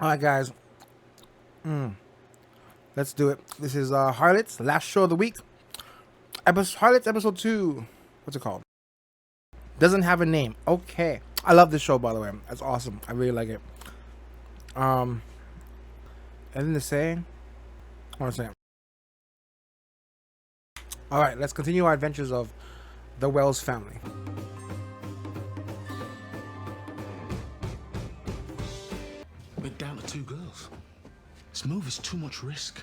All right, guys. Let's do it. This is Harlots, last show of the week. Harlots episode 2. What's it called? Doesn't have a name. Okay. I love this show, by the way. That's awesome. I really like it. Anything to say? I want to say. All right, let's continue our adventures of the Wells family. We're down to 2 girls. This move is too much risk.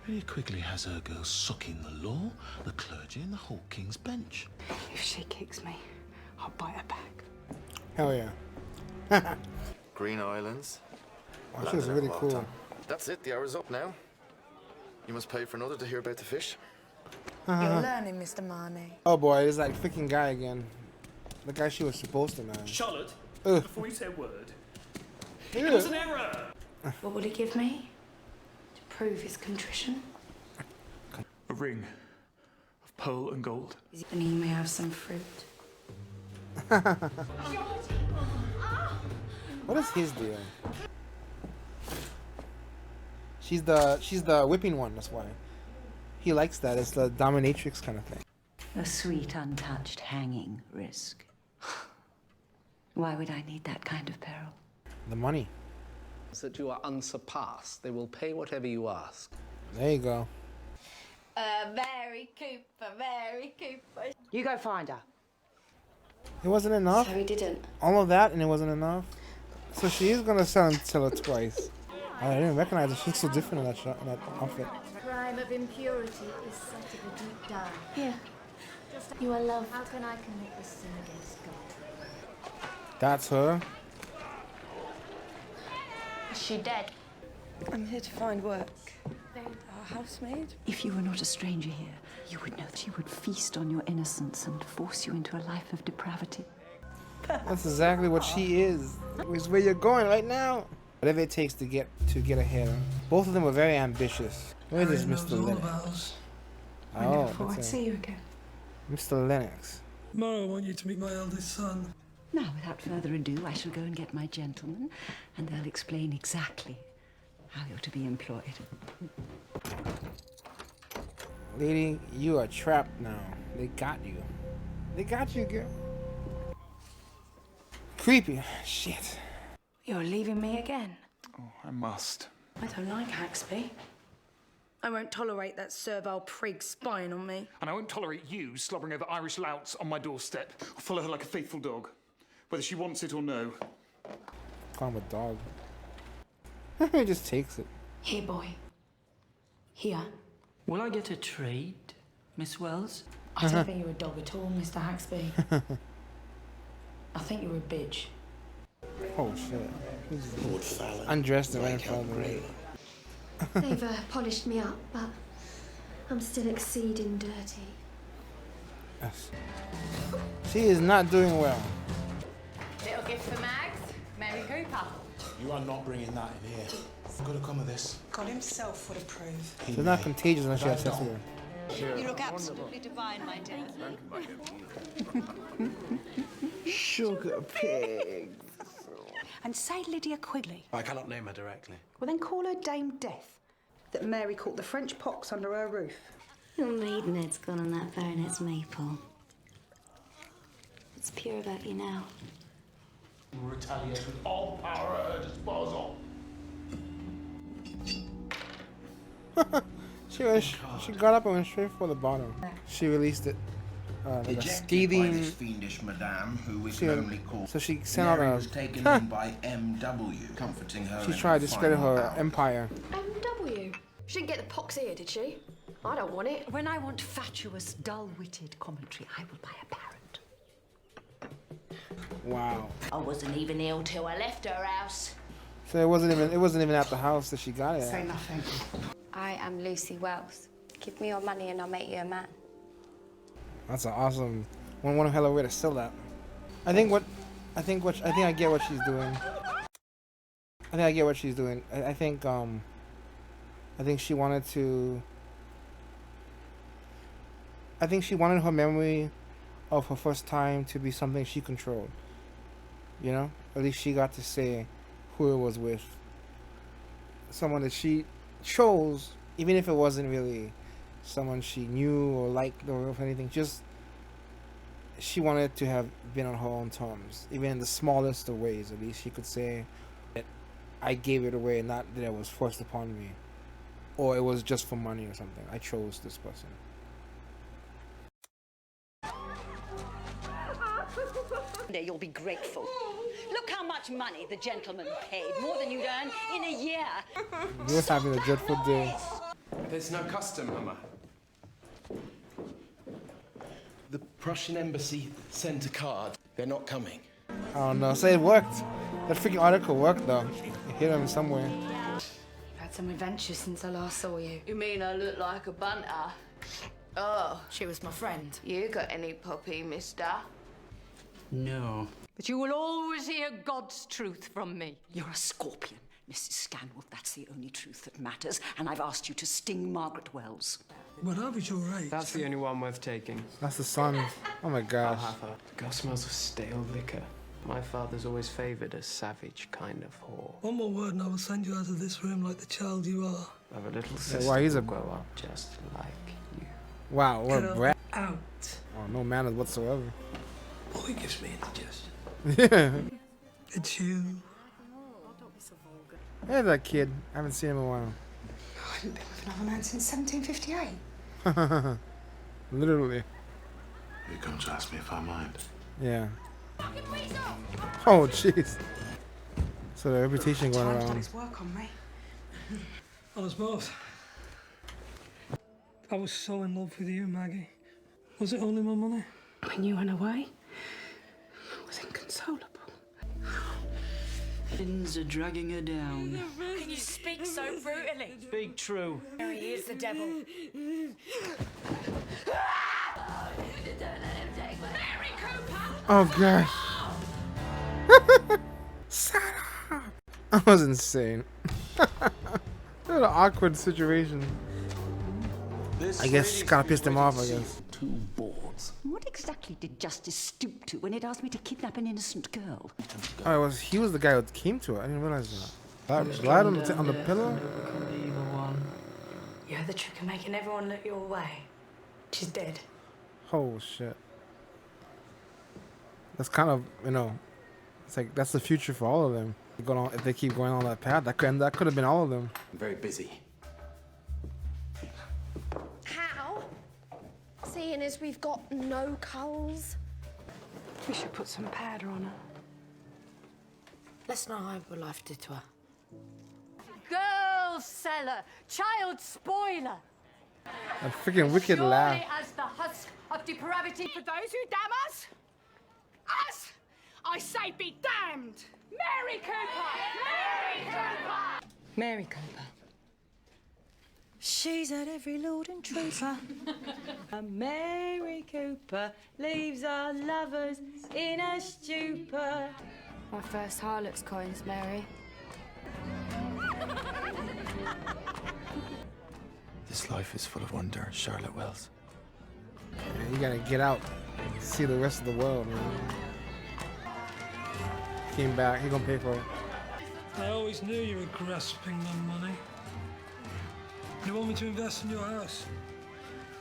Very quickly has her girls sucking the law, the clergy, and the whole King's Bench. If she kicks me, I'll bite her back. Hell yeah. Green Islands. Oh, this is really cool. That's it, the hour's up now. You must pay for another to hear about the fish. You're learning, Mr. Marnie. Oh boy, it's that freaking guy again. The guy she was supposed to marry. Charlotte, Ugh. before you say a word, Ew. it was an error. What will he give me? To prove his contrition? A ring of pearl and gold. And he may have some fruit. What is his deal? She's the whipping one, that's why. He likes that. It's the dominatrix kind of thing. A sweet, untouched, hanging risk. Why would I need that kind of peril? The money. That you are unsurpassed. They will pay whatever you ask. There you go. Mary Cooper, Mary Cooper. You go find her. It wasn't enough? So he didn't. All of that and it wasn't enough? So she is gonna sell her twice. I didn't recognize her. She looks so different in that outfit. Crime of impurity is set of a deep dive. Here. You are loved. How can I commit this sin against God? That's her. Is she dead? I'm here to find work. A housemaid? If you were not a stranger here, you would know that she would feast on your innocence and force you into a life of depravity. That's exactly what she is. It's where you're going right now. Whatever it takes to get ahead. Both of them were very ambitious. Where is this Mr. Lennox? I never Oh, thought I'd that's see you again. Mr. Lennox. Tomorrow I want you to meet my eldest son. Now, without further ado, I shall go and get my gentlemen, and they'll explain exactly how you're to be employed. Lady, you are trapped now. They got you. They got you, girl. Creepy. Shit. You're leaving me again. Oh, I must. I don't like Haxby. I won't tolerate that servile prig spying on me. And I won't tolerate you slobbering over Irish louts on my doorstep. I'll follow her like a faithful dog, whether she wants it or no. Call him a dog. He just takes it. Here, boy. Here. Will I get a treat, Miss Wells? I don't think you're a dog at all, Mr. Haxby. I think you're a bitch. Oh shit. Lord Fallon. Undressed and right in front of me. They've polished me up, but I'm still exceeding dirty. Yes. She is not doing well. Little gift for Mags, Mary Cooper. You are not bringing that in here. Got to come with this. God himself would approve. She's not contagious unless she has sex with her. You look absolutely divine, my dear. Sugar pig. And say Lydia Quigley. I cannot name her directly. Well, then call her Dame Death. That Mary caught the French pox under her roof. Your maidenhead's gone on that baronet's maple. It's pure about you now. Retaliate with all power at her disposal. She got up and went straight for the bottom. She released it. Like a scathing. Fiendish madame, who we She- can only call. so she sent out Mary a- was taken in by M.W., comforting her. She in tried to discredit final her hour. empire. M.W. She didn't get the pox here, did she? I don't want it. When I want fatuous, dull-witted commentary, I will buy a parrot. Wow. I wasn't even ill till I left her house. So it wasn't even at the house that she got it Say at. nothing. I am Lucy Wells. Give me your money and I'll make you a man. That's an awesome one hell of a way to sell that. I think I get what she's doing. I think she wanted to. I think she wanted her memory of her first time to be something she controlled. You know, at least she got to say who it was with. someone that she chose, even if it wasn't really someone she knew or liked or anything. Just she wanted to have been on her own terms, even in the smallest of ways. At least she could say that I gave it away, not that it was forced upon me, or it was just for money or something. I chose this person. You'll be grateful. Look how much money the gentleman paid, more than you'd earn in a year. You're having a dreadful day. There's no custom, Mama. The Prussian embassy sent a card. They're not coming. I don't know. So it worked. That freaking article worked though. It hit him somewhere. You've had some adventures since I last saw you. You mean I look like a bunter? Oh, She was my friend. you got any puppy, mister? No. But you will always hear God's truth from me. You're a scorpion, Mrs. Stanwolf. That's the only truth that matters. And I've asked you to sting Margaret Wells. When I was your age. That's the only one worth taking. That's the son. Oh my gosh. I'll have her. The girl smells of stale liquor. My father's always favoured a savage kind of whore. One more word and I will send you out of this room like the child you are. Of a little sister wow, he's a will grow up just like you. wow. What a brat. Out. Oh, no manners whatsoever. Boy gives me indigestion. Yeah. It's you. Hey, that kid. I haven't seen him in a while. I haven't been with another man since 1758. Literally. You come to ask me if I mind. Yeah. Oh, jeez. So the reputation going Time's done around. its work on me. On us both. I was so in love with you, Maggie. Was it only my money? When you went away, I was inconsolable. Sins are dragging her down. Can you speak so brutally? Speak true. Mary, he is the devil. Oh, gosh. Shut up. That was insane. What an awkward situation. I guess kind of pissed him off, I guess. 2 boards. What exactly did Justice stoop to when it asked me to kidnap an innocent girl? Oh, he was the guy who came to it. I didn't realize that. Blood on the pillow? You had the trick of making everyone look your way. She's dead. Oh, shit. That's kind of, it's like, that's the future for all of them. If they keep going on that path, that could have been all of them. I'm very busy. How? Seeing as we've got no coals. We should put some powder on her. Let's not hide what life did to her. Girl seller, child spoiler. A freaking wicked laugh. Surely as the husk of depravity For those who damn us, us, I say be damned! Mary Cooper! Mary Cooper! Mary Cooper. She's at every lord and trooper. And Mary Cooper leaves our lovers in a stupor. My first Harlots coins, Mary. This life is full of wonder, Charlotte Wells. Yeah, you gotta get out, see the rest of the world, man. Came back, he gonna pay for it. I always knew you were grasping my money. You want me to invest in your house?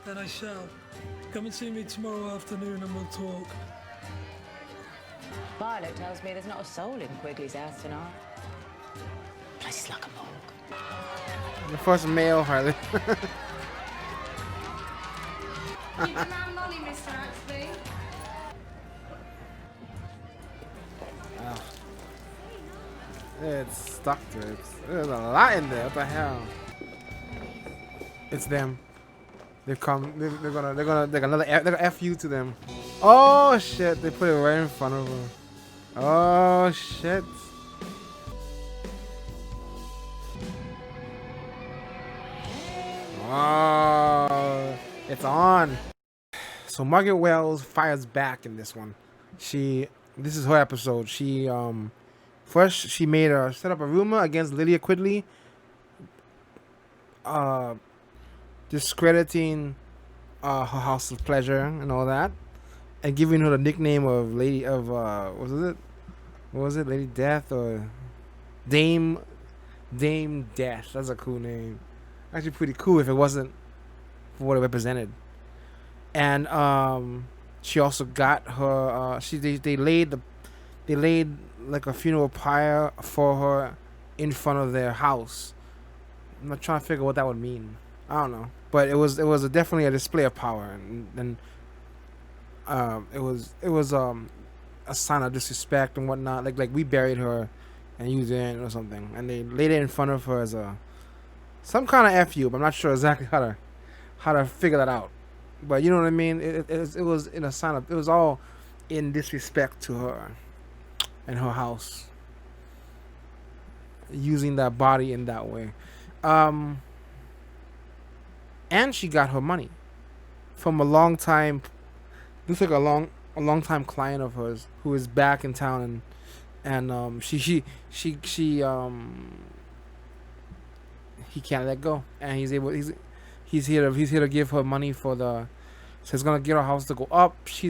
Then I shall. Come and see me tomorrow afternoon and we'll talk. Violet tells me there's not a soul in Quigley's house tonight. Place is like a morgue. The first male Harley. Keep your man money, Mr. Axby. It's stuck to it. There's a lot in there. What the hell? It's them. They come. They're gonna F you to them. Oh shit! They put it right in front of them. Oh shit! Oh, it's on. So Margaret Wells fires back in this one. This is her episode. First she set up a rumor against Lydia Quigley, discrediting her house of pleasure and all that, and giving her the nickname of Lady Death or Dame Dame Dash. That's a cool name. Actually, pretty cool if it wasn't for what it represented. And she also got her. They laid like a funeral pyre for her in front of their house. I'm not trying to figure what that would mean. I don't know, but it was definitely a display of power, and it was a sign of disrespect and whatnot. Like we buried her, and you didn't or something, and they laid it in front of her as some kind of fu. But I'm not sure exactly how to figure that out. But you know what I mean. It was in a sign of, it was all in disrespect to her and her house, using that body in that way. And she got her money from a long time. Looks like a long time client of hers who is back in town, and he can't let go, and he's here to give her money for the. So he's gonna get her house to go up. She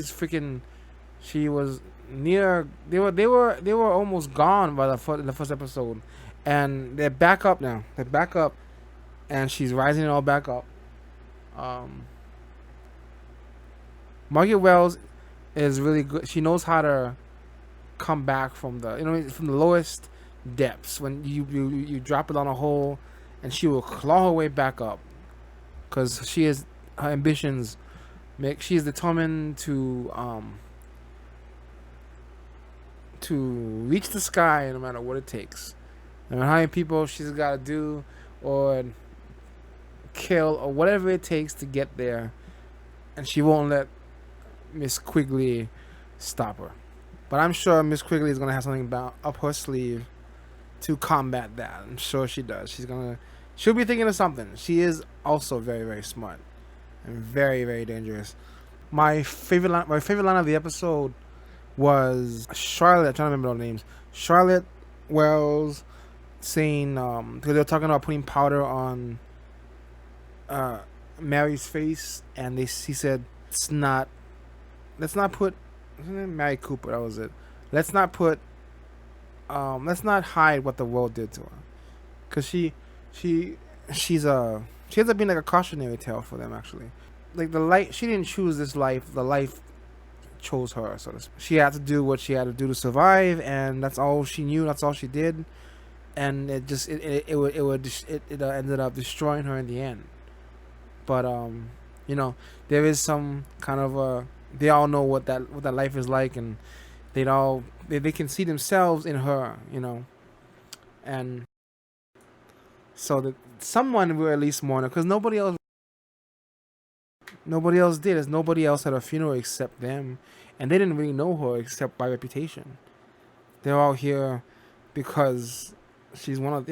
was near. They were almost gone by in the first episode, and they're back up now. They're back up, and she's rising it all back up. Margaret Wells is really good. She knows how to come back from from the lowest depths when you drop it on a hole, and she will claw her way back up, because her ambitions she is determined to reach the sky no matter what it takes. No matter how many people she's got to do or kill or whatever it takes to get there, and she won't let Miss Quigley stop her. But I'm sure Miss Quigley is gonna have something up her sleeve to combat that. I'm sure she does. She'll be thinking of something. She is also very, very smart and very, very dangerous. My favorite line of the episode was Charlotte. I'm trying to remember all the names. Charlotte Wells saying, because they were talking about putting powder on Mary's face, and he said, let's not put Mary Cooper, that was it. Let's not hide what the world did to her, because she ends up being like a cautionary tale for them, actually. Like she didn't choose this life, the life chose her, so to speak. She had to do what she had to do to survive, and that's all she knew, that's all she did, and it ended up destroying her in the end. But there is some kind of they all know what that life is like, and they can see themselves in her, and so that someone will at least mourn her, because nobody else did. As nobody else had a funeral except them, and they didn't really know her except by reputation. They're all here because she's one of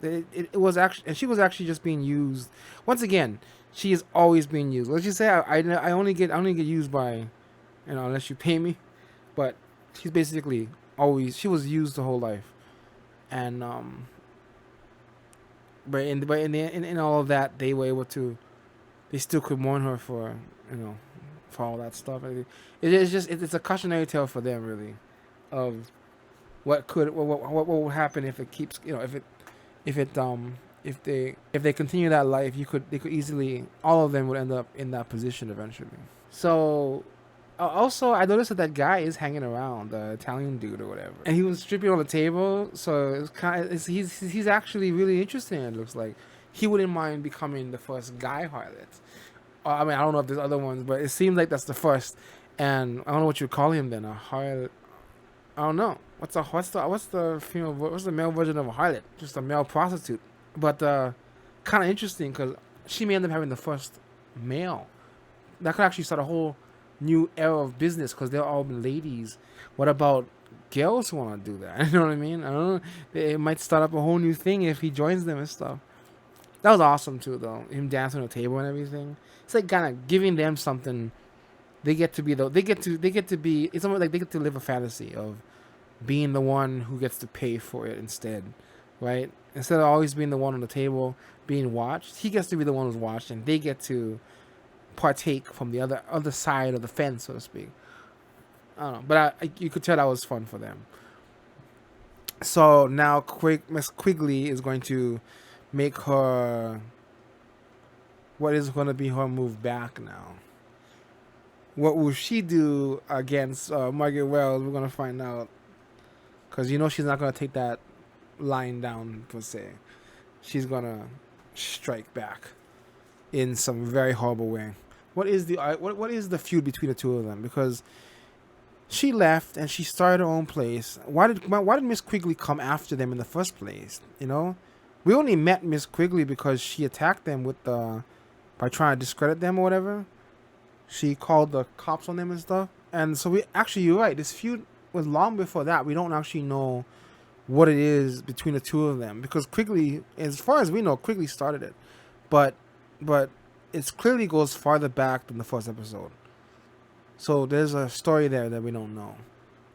it was actually, and she was actually just being used. Once again, she is always being used. Let's just say I only get used by, unless you pay me, but she's basically she was used the whole life, and but in all of that, they were able to, they still could mourn her for for all that stuff. It's a cautionary tale for them, really, of what would happen if it keeps, if they continue that life. They could easily, all of them would end up in that position eventually. So also, I noticed that guy is hanging around, the Italian dude or whatever, and he was stripping on the table. So he's actually really interesting. It looks like he wouldn't mind becoming the first guy harlot. I mean, I don't know if there's other ones, but it seems like that's the first. And I don't know what you call him then, a harlot. I don't know. What's the male version of a harlot? Just a male prostitute. But kind of interesting, because she may end up having the first male. That could actually start a whole new era of business, because they're all ladies. What about girls who want to do that? You know what I mean? I don't know. It might start up a whole new thing if he joins them and stuff. That was awesome too, though. Him dancing on the table and everything. It's like kind of giving them something. They get to be It's almost like they get to live a fantasy of being the one who gets to pay for it instead, right? Instead of always being the one on the table being watched, he gets to be the one who's watched, and they get to partake from the other side of the fence, so to speak. I don't know, but you could tell that was fun for them. So now Miss Quigley is going to make her, what is going to be her move back now? What will she do against Margaret Wells? We're going to find out. Because you know she's not going to take that line down, per se. She's going to strike back in some very horrible way. What is the feud between the two of them? Because she left and she started her own place. Why did Miss Quigley come after them in the first place? You know, we only met Miss Quigley because she attacked them by trying to discredit them or whatever. She called the cops on them and stuff. And so you're right. This feud was long before that. We don't actually know what it is between the two of them because Quigley, as far as we know, Quigley started it, but it clearly goes farther back than the first episode. So there's a story there that we don't know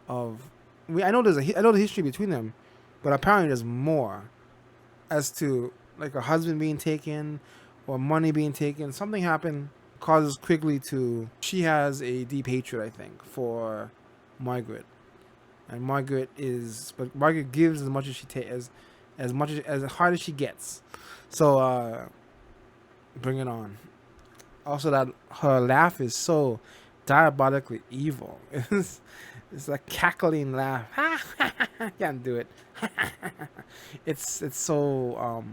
of. I know the history between them, but apparently there's more as to like a husband being taken or money being taken. Something happened causes Quigley to. She has a deep hatred, I think, for Margaret, and Margaret gives as much as she takes, as hard as she gets. So bring it on. Also, that her laugh is so diabolically evil. It's a cackling laugh. Can't do it. It's so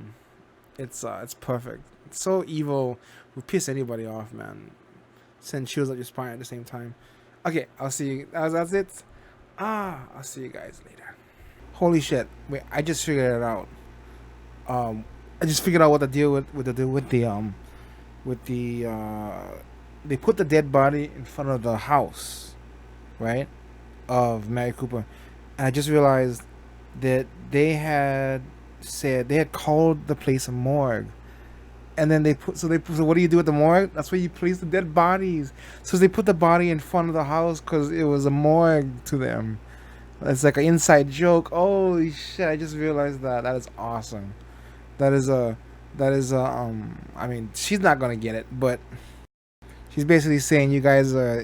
it's perfect. It's so evil. Would piss anybody off, man. Send chills up your spine at the same time. Okay, I'll see you. That's it. I'll see you guys later. Holy shit! Wait, I just figured it out. I just figured out what the deal with the they put the dead body in front of the house, right, of Mary Cooper, and I just realized that they had called the place a morgue, and then so what do you do with the morgue? That's where you place the dead bodies. So they put the body in front of the house because it was a morgue to them. It's like an inside joke. Holy shit! I just realized that. That is awesome. That is I mean, she's not gonna get it, but she's basically saying you guys are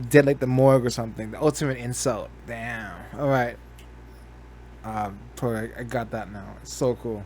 dead like the morgue or something. The ultimate insult. Damn. All right. I got that now. It's so cool.